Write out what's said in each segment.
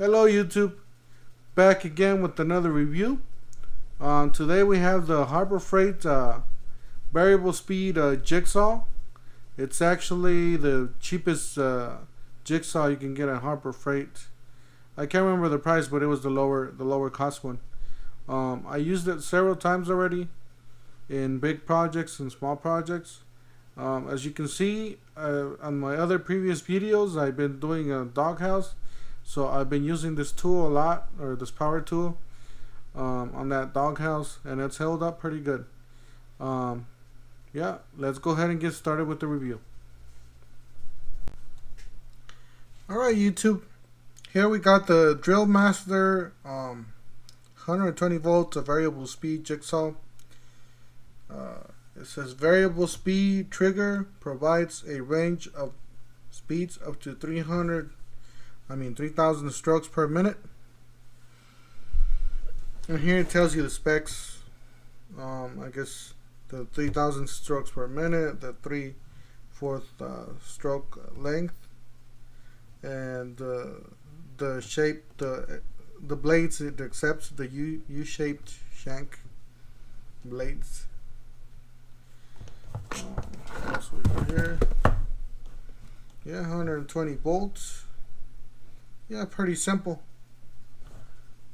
Hello YouTube, back again with another review. Today we have the Harbor Freight variable speed jigsaw. It's actually the cheapest jigsaw you can get at Harbor Freight. I can't remember the price, but it was the lower cost one. I used it several times already in big projects and small projects. As you can see on my other previous videos, I've been doing a doghouse. So I've been using this tool a lot, or this power tool, on that doghouse, and it's held up pretty good. Yeah, let's go ahead and get started with the review. Alright YouTube, here we got the Drillmaster 120 volts, a variable speed jigsaw. It says variable speed trigger provides a range of speeds up to 3,000 strokes per minute. And here it tells you the specs. I guess the 3,000 strokes per minute, the 3/4 stroke length, and the shape, the blades. It accepts the U-shaped shank blades. That's what we got here. Yeah, 120 volts. Yeah, pretty simple.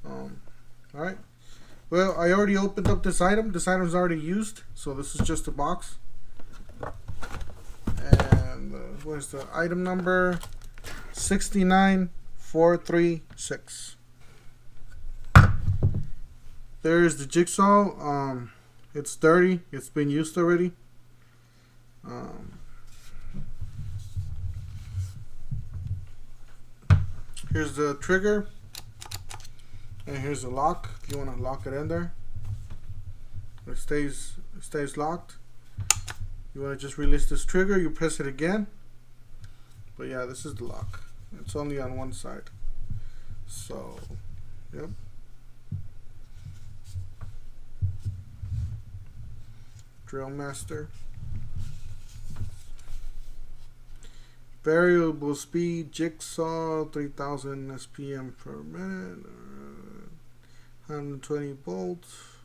Alright. Well, I already opened up this item. This item's already used, so this is just a box. And where's the item number? 69436. There's the jigsaw. It's dirty. It's been used already. Here's the trigger, and here's the lock. If you want to lock it in there, it stays locked. You want to just release this trigger, you press it again. But yeah, this is the lock. It's only on one side. So, yep. Drillmaster. Variable speed jigsaw, 3,000 SPM per minute, 120 volts.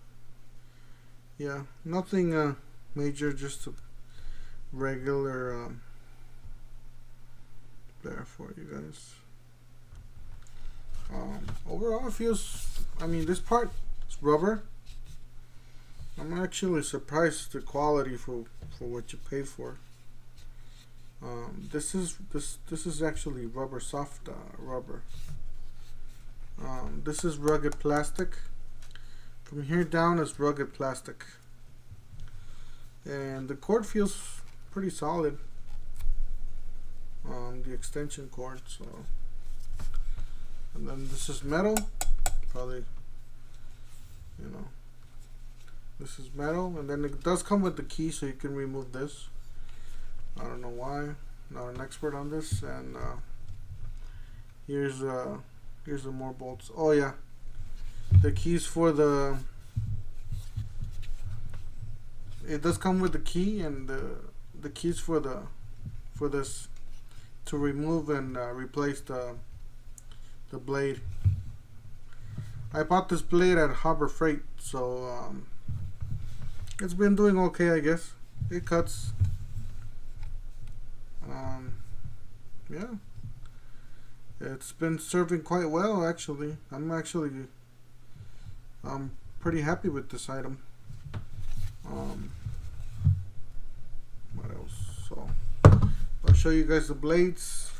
Yeah, nothing major, just a regular there for you guys. Overall, it feels, I mean, this part is rubber. I'm actually surprised the quality for what you pay for. This is actually rubber, soft rubber. This is rugged plastic. From here down is rugged plastic, and the cord feels pretty solid. The extension cord. So, and then this is metal. Probably, you know, this is metal, and then it does come with the key, so you can remove this. I don't know why. Not an expert on this. And here's the more bolts. Oh yeah, the keys for the. It does come with the key, and the keys for this to remove and replace the blade. I bought this blade at Harbor Freight, so it's been doing okay, I guess. It cuts. Yeah, it's been serving quite well, actually. I'm pretty happy with this item. What else? So I'll show you guys the blades.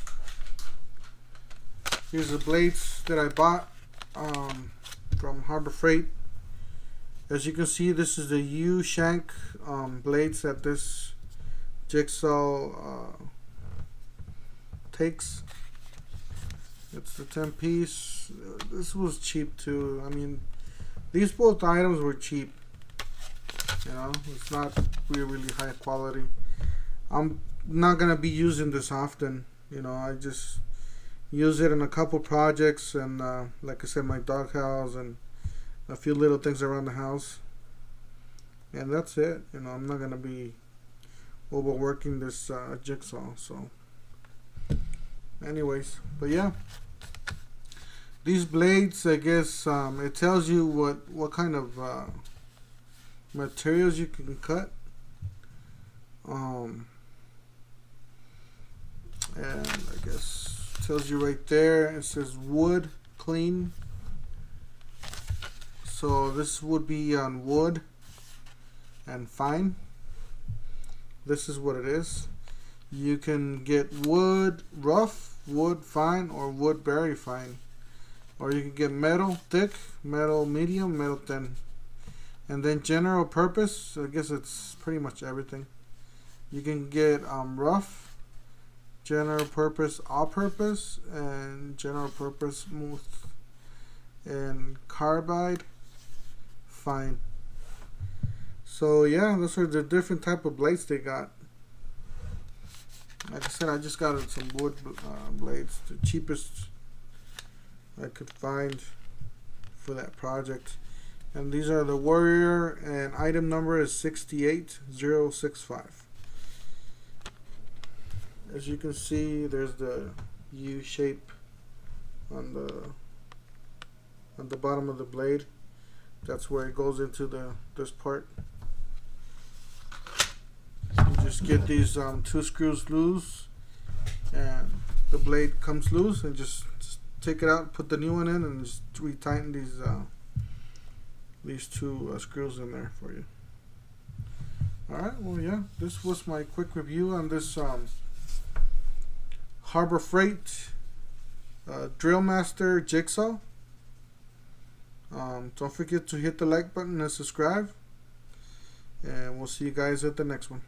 Here's the blades that I bought from Harbor Freight. As you can see, this is the U-shank blades that this jigsaw takes. It's the 10-piece. This was cheap too. I mean, these both items were cheap. You know, it's not really high quality. I'm not gonna be using this often. You know, I just use it in a couple projects, and like I said, my doghouse and a few little things around the house, and that's it. You know, I'm not gonna be overworking this jigsaw. So anyways, but yeah, These blades, I guess, it tells you what kind of materials you can cut. And I guess it tells you right there. It says wood clean. So this would be on wood and fine. This is what it is. You can get wood rough, wood fine, or wood very fine. Or you can get metal thick, metal medium, metal thin. And then general purpose, I guess it's pretty much everything. You can get rough, general purpose all purpose, and general purpose smooth, and carbide fine. So yeah, those are the different type of blades they got. Like I said, I just got some wood blades, the cheapest I could find for that project. And these are the Warrior, and item number is 68065. As you can see, there's the U shape on the bottom of the blade. That's where it goes into this part. You just get these 2 screws loose, and the blade comes loose, and just take it out, put the new one in, and just retighten these 2 screws in there for you. Alright, well yeah, this was my quick review on this Harbor Freight Drillmaster Jigsaw. Don't forget to hit the like button and subscribe, and we'll see you guys at the next one.